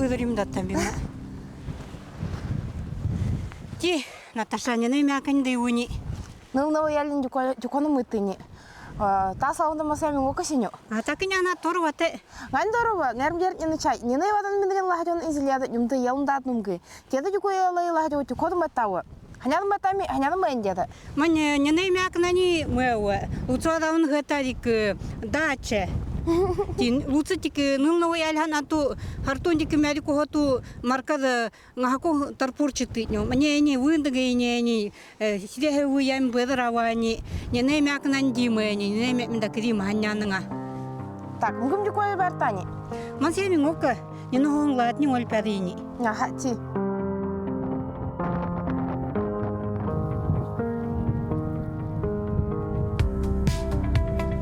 выдарим да там бимо. Ти, Наташа, не намякань да юни. Ну, на воялин дюкону мытыни. Та салонда масами окосиню. А так и не она торвате. Гандорова, нервдер не начай. Не найвадан минген лахадон изляда юмта ялндат нумги. Теда дюкоя лай лахадо дюкоду матава. Ханян матами, ханян мэндеда. Мне не намякнани мэуэ. Уцода он гатарик даче. Тин луцитик нылного яльхана ту хартондик мядику хоту маркада ngahaku tarpurchiti нё. Мне не вындага не сидехе уям бедравани. Не намякнани димэни, не намякнда крим ханянга. Так, мгм дюкоя бартани. Мансеми ngokka не нохон латни олпарини. Ага, ти.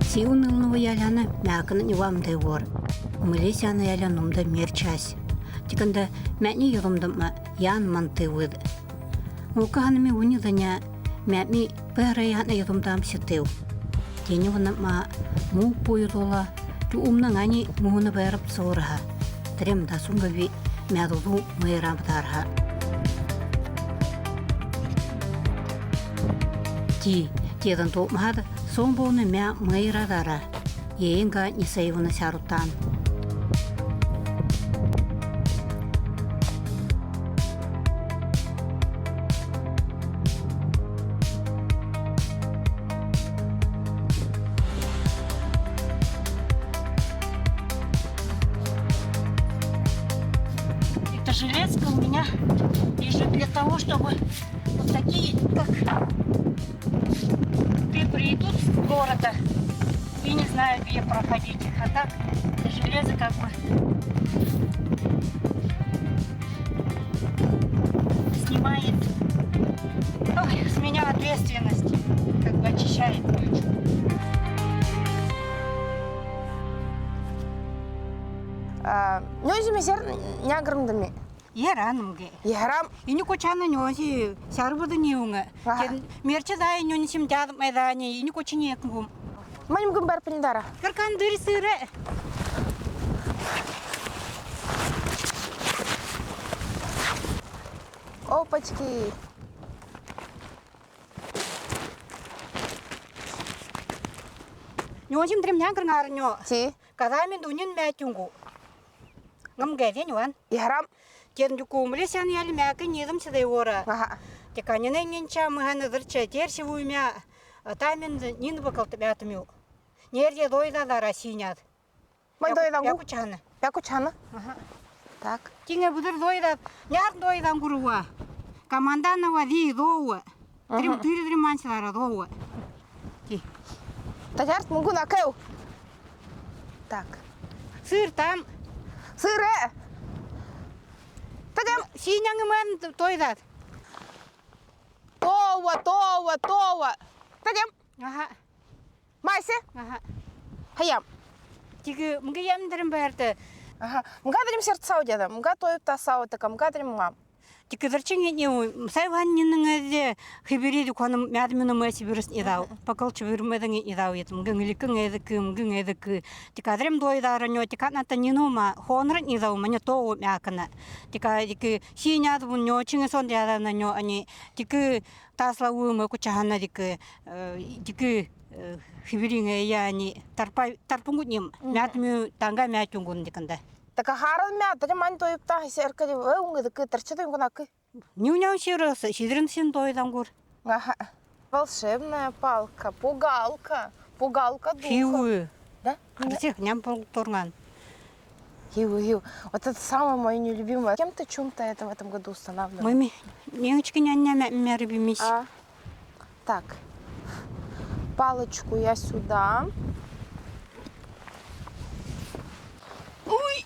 Сиунылного яляна мякана не вам дэвор. Умылесяна яля нумда мерчас. Тиканда мәтни юрумдама ян мантывыд. Ngokka ханами униданя мәтми пэраяна юрумдам ситыв. Тени ванама му поюдола ту умнангани муна бэрап сораха. Трем да сунгави мядулу мэрамдарха. Тиедан топмахада somboone mea măiradara. Ienga ni seivuna sarutan. Это железка у меня лежит для того, чтобы вот такие, как придут с города и не знаю, где проходить. А так железо как бы снимает с меня ответственность, как бы очищает. Нёзи сер нягрындами. Яранымге. Ярам. И не кучана нёзи сярбуда неунга. Мерча дай нёнисим дядам айдани и не кучине кугум. Маним гумбар пиндара. Каркан дырсыре. Опачки. Нёзим дрем нягрнарнё. Ти. Казами дунин мятюнгу. Ngam нюан. Ярам. Кен дюкумле сян яли мяка недам сидай ора. Ага. Текани ненча махана дырча терси вуймя. Тамен нин бакал табятмю. Нерде дойда да расинят. Май дойдангу. Якучана. Якучана. Ага. Так. Тинге будыр дойда. Няр дойдан гуруа. Командана вади доуа. Трим тримансилара доуа. Ти. Тажарт мугу накэу. Так. Сыр там. Сыре. Тадям. Синянг дойдат. Това. Тадям. Ага. Майсе. Ага. Хаям. Тиге мге ямдрым бэрте. Ага. Мгадрим сердце саудяда. Мга тоюп та саутака. Мгадрим мам. Тике дырчыне не сайваннинның эде хибириди коным мядмина мэси бирис идау. Пакалчы бирмедин идау етим. Гыңликин эдик. Тикадрем дойдаранё тикатната нинума хонрын идау маня тоу мякана. Тики синяд бун нё чиңе сон дядана нё ани тики тасла уымы кучахана тики хибиринге яни тарпунгутним мядмю танга мятюнгун диканда. Так харал мя, тадям мань тоюп та серкади. Унгыдык торчата юнгунакы. Нюнян сирасы, сидрин син дойдангур. Ага. Волшебная палка, пугалка духа. Хиуы. Да? Всех ням полторган. Хиу. Вот это самое мое нелюбимое. Кем ты чем-то это в этом году устанавливал? Мами, девочки няня мярбимись. Так. Палочку я сюда. Ой!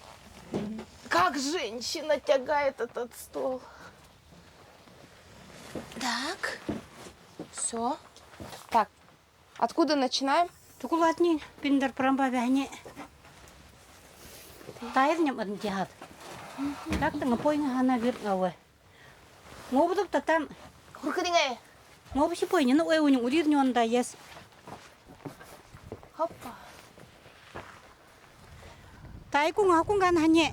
Как женщина тягает этот стол. Так. Все. Так. Откуда начинаем? Чукулатни, пиндер прамбавяне. Тайрням аднтихат. Так ты напойна хана виргаве. Мобудук татам. Хуркадингай. Мобуси пойни, ну уни урирнён да ес. Хоппа. Тайку ngakunggan hanye.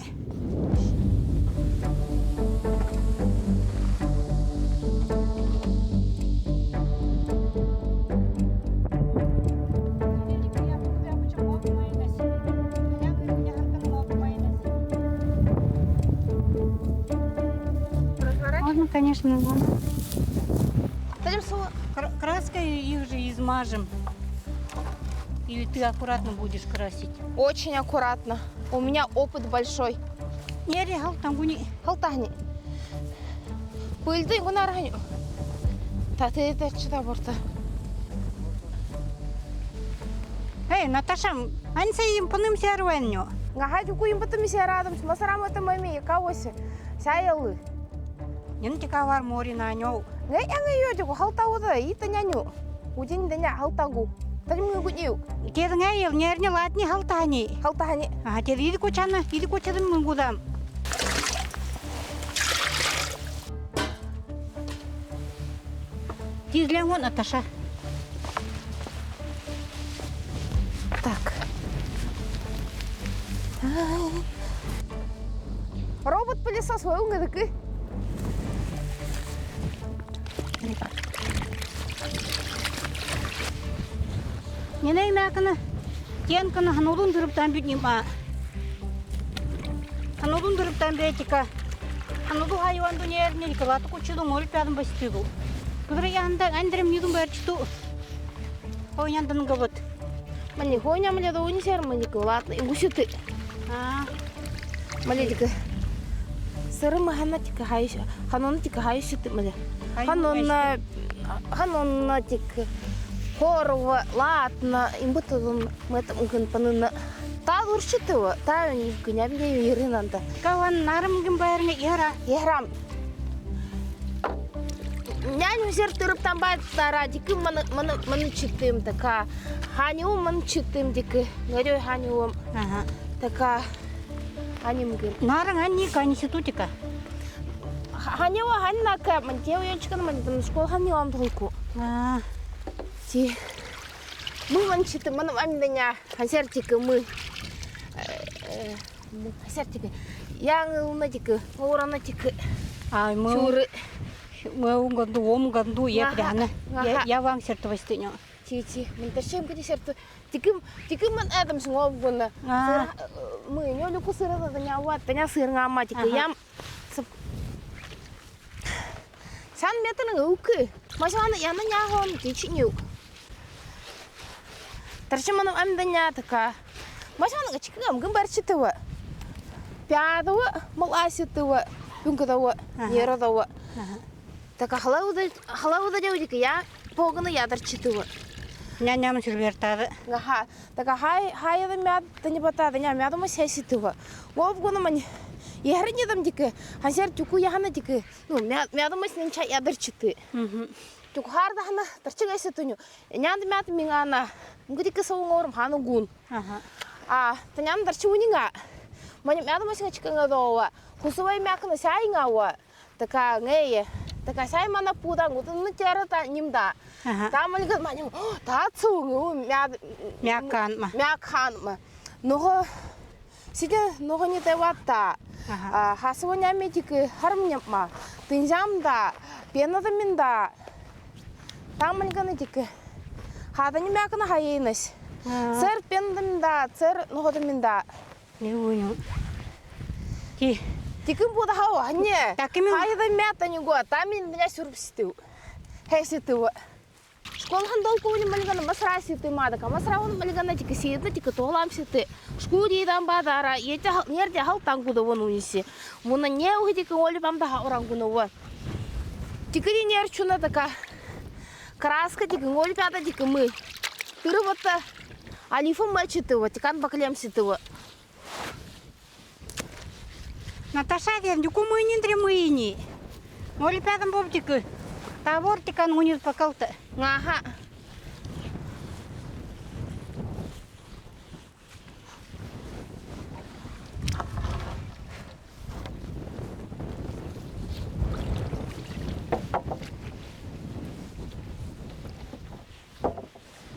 конечно, надо. Пойдем сова. Краской их же измажем. Или ты аккуратно будешь красить? Очень аккуратно. У меня опыт большой. Нере халтангуни. Халтахни. Пыльды гунарганю. Та ты это что борта? Эй, Наташа, аньса им паным сярвенню. Ngahaju ku im betul misi radam, masara mata mami kawasi. Saya lu. Yen тикавар мори на нёу. Ngai ang iyo jo halta uda ita nyanyu. Ujin danya halta gu. Tadi mengu yu. Кед нгайл нерне латни халтани. Halta hani. А тед иди кучадым мугудам. Тизлен вон, Наташа. Так. Робот-пылесос вы угадыки. Неней мәкіні, тенкіні ханудын дұрыптан бүтнема. Ханудын дұрыптан бәтіка. Хаnudu hayvandu nерне дикалаты кучудың олпядын бастыду. Күбірі янда әндірім нюдың бәрчіту. Ойняндың ғыбыт. Мани хойня мали да уни сер мани ладно и гуситы. Мали дика. Сыры маханатика хайш, ханонатика хайшиты мали. Ханонатика. Хорова, ладно, им бутылым мэтам гын панына. Та дуршитыва, та уни гынябиле еринанда. Каван нарымгын бәріне яра. Ярам. Няню сер тырыптан байтара дики маны читым така. Ханю маны читым дики. Горёй ханюм. Така ханюмгын. Нарың анни каниситутика. Ханюва ханнака ман девочканы ман там школ ханюам толку. Ти. Мы маны читым маны амдanya хансертики мы. Хансертики. Яңылна дики, орана дики. Ай, мы году, году епряна. Я вам сертовостыню. Ти, мы тащим куди серту. Тиким ман адам снгобгуна. Мы не люку сырада таня ват, таня сыр ngama тика ям. Сан метрын уки. Масана яна няхом тичню. Тарчим манам амдanya така. Масана гачикам гымбарчитыва. Пядова, маласитыва, юнгадова, нерадова. Така халауда девдика я погана ядарчитыва. Няням сильвертады. Ага, така хай да мят да не бата да ня мядома сеситыва. Вовгуна мань ярнедам дика, хансер тюку яхана дика. Ну мядома снинча ядарчиты. Тюку харда хана тарчигайситыню. Нянда мят мингана. Мгдика саунгорм ханугун. Таням дарчуунинга. Мань мядома синга чикангадова. Хусувай мякна сайнгаwa. Така ngeye. Така сай мана пуда ngутun чарата нимда. Тамалга маню тацу Мякан. Ного сидя ного не тевата. Хасуня метики хармняма. Тинжамда пенада минда. Тамалга нетики. Хадани мякна хайнас. Цер пенада минда, цер ногода минда. Не уйну. Ки. Тиким пуда хава не. Такими. Хайда мята не го. Тамин меня сюрпстил. Хеситил. Школ хандолку не малгана масраситы мадака. Масраун малгана тика сиедна тика толам ситы. Шкуди дам бадара. Ета нерде халтангуда вонуниси. Муна не угидика оли бамда хаурангунова. Тикри нерчуна така. Краска тика оли пята тика мы. Тырвата. Алифа мачитыва. Тикан баклемситыва. Наташа ден дюку мыйнин дремыйни. Оли пятым бобдикы. Тавор тикан унит покалты. Ага.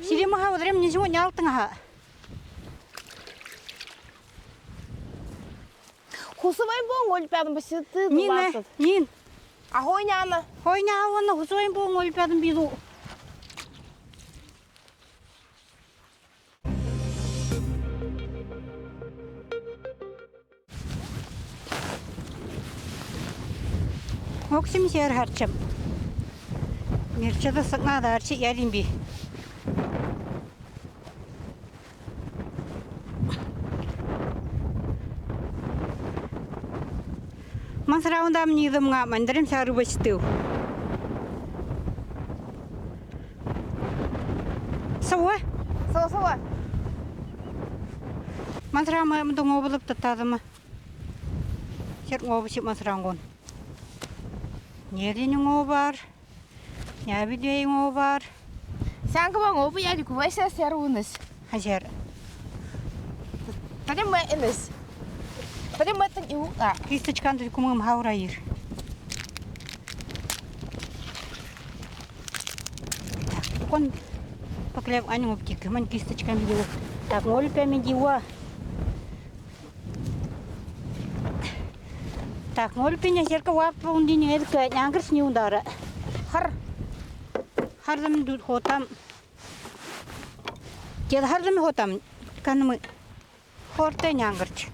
Сиримаха удрем ничего не алтынга. Хусувай бон оли пятым баситы. Нин. Ахойняна. Хойня авана хусуем бон оли пятым биду. Оксим сер харчам. Мерчада сыкна да арчи ялимби. Масраунда мнидым га мандарим сару бачтыу. Сова? Сова. Масрама мдың обылып татадымы? Сер обышып масрангон. Нерденің о бар, нәбідейің о бар. Сәңгі баң обы ялі күвайса сәрі ұныз. Хажар. Тәлі мә ініз. Тәлі мәттің иуға. Кисточканды күмім хаурайыр. Кон поклеп анің оптик, мен кисточкам бігілі. Так, оліпәмен дива. Так, оліпәне серка ваппа ұндені әдікі няңгір сіне ұндары. Хардым дұд хотам. Деді хардым хотам. Канымы хорты няңгірч.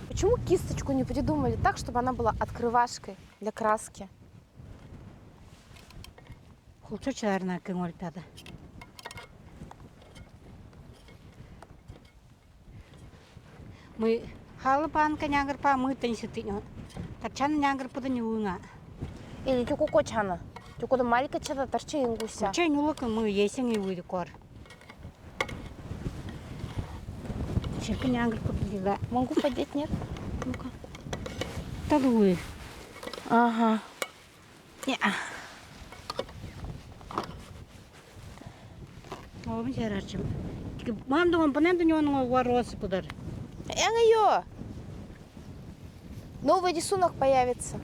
Почему кисточку не придумали так, чтобы она была открывашкой для краски? Хулчачарына кің оліпәді. Мы халыпанка няңгір па мытын сетінен. Тарчаны няңгір пыды не уыңа. Или тюку кочана? Тюку да малика чада торчи ингуся. Чай нулыкы мы есен и уйды кор. Шерка няңгір пыды. Могу подеть, нет? Ну-ка. Талуй. Ага. Обын жарарчым. Мам думам, панем дүнёның воросы пыдар. Ее! Новый рисунок появится.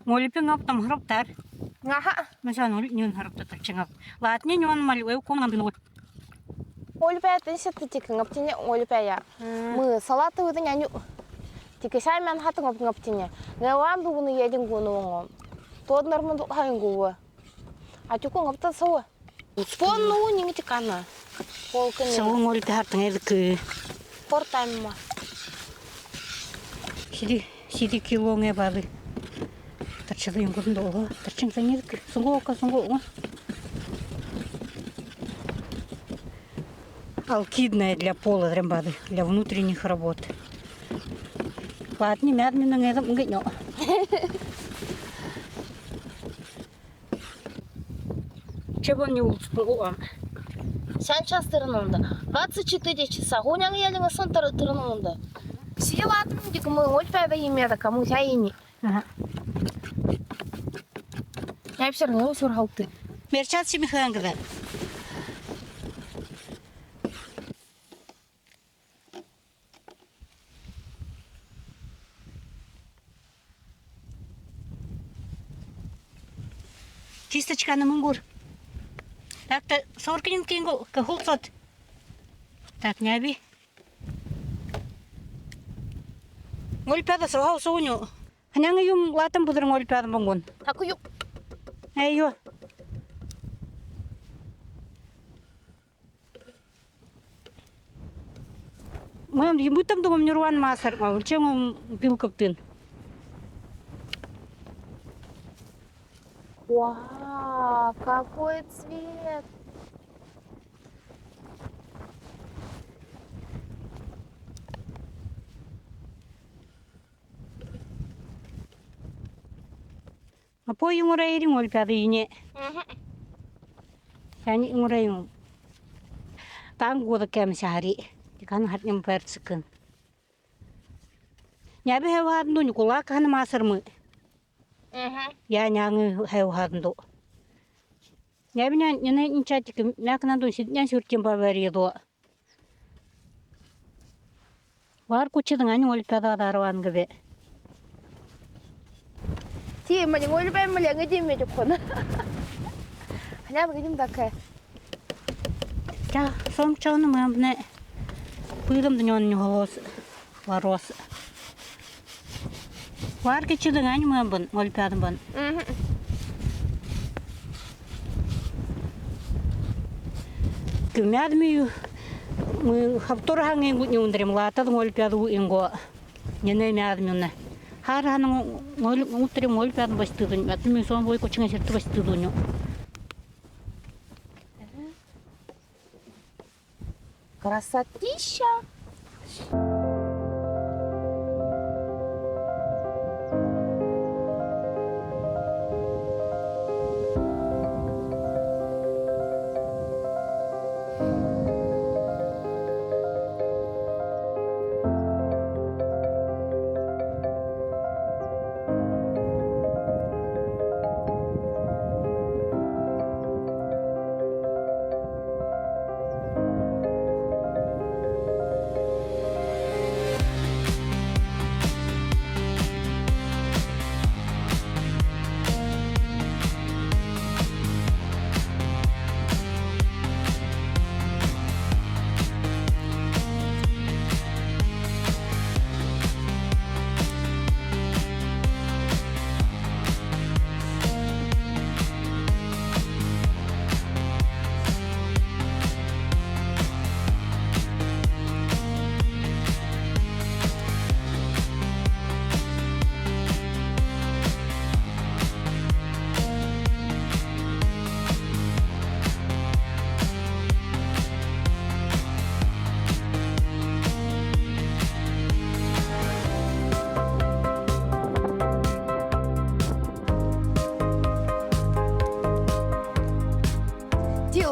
Олипен аптам храптар. Ага. Mesela nyon haraптар чыңап. Латне нyon мал ой комнам дын. Олипая тенсетті тек ngaptine олипая. Мы салаты выдың әню. Тек сәймен хаты ngaptine. Ngawам бүгіні елін гуны оңым. Тод норманды хайын гуы. А тюку ngapta сауы. Понну неңі текана. Полкыны. Сауын олипе хартың әлікі. Портайма. Сиди килоңе бады. Тарчылыйын көрінді оға. Тарчың сан едік. Сұңғы оға. Алкидная для пола дрембады, для внутренних работ. Ладно, мядменно на этом гнё. Чего не улучшил? Сейчас тырнымды. 24 часа. Гоняң еліңі сон тырнымды. Сидел атым, дик мы олпәді емеді, кому сәйіні. Я все равно сұрғалты. Мерчат себе хангда. Кисточка на мунгур. Так-то соркин кингу кахулсот. Так, не оби. Олипяда сау соуню. Ханяңы юм латым будырың олипяда бонгон. Так ю. Айо. Мам, ему там думаю, мне руан масар, а чем он пил коптын? Вау, какой цвет! А по ему рейрим олипяда ине. Сани ему рейрим. Там года кем сяри. Дикан хатнем перцикын. Няби хевадну никола кан масармы. Я няңы хевадну. Няби няне ничатик някнанду сиднян сюртем баверидо. Бар кучыдың ани олипяда дарван gibi. Ти, мені оліпай мені дімі жоккона. Ханя бігім такая. Ja, soms zou je maar net puilam de jongen hoos waros. Waar kijk je dan aan maar ben, wel paden ben. Кемядми мы хавтораханги гутни ундрем латад ngolpiadu ingo nyene mядмюна. Харану утрем ngolpiadu бастыдын. Атми сон бой кочинга серт бастыдыню. Красотища!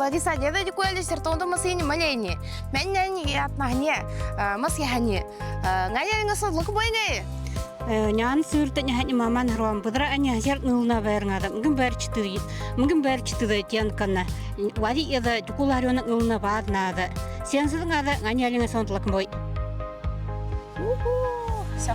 Лариса, деда дикуэлли сертонду масыни малени. Менняни и отнахне, масьяхани. Ганя содлук бойгай. Нян сүртәне хәни маман храм будра аня хәзер нылна бәрнгәдә. Мгин бәрчтү. Мгин бәрчтү тян канна. Вали яда дикуларына нылна баднада. Сенсизгә ганя лиңа сонтлык бой. Всё.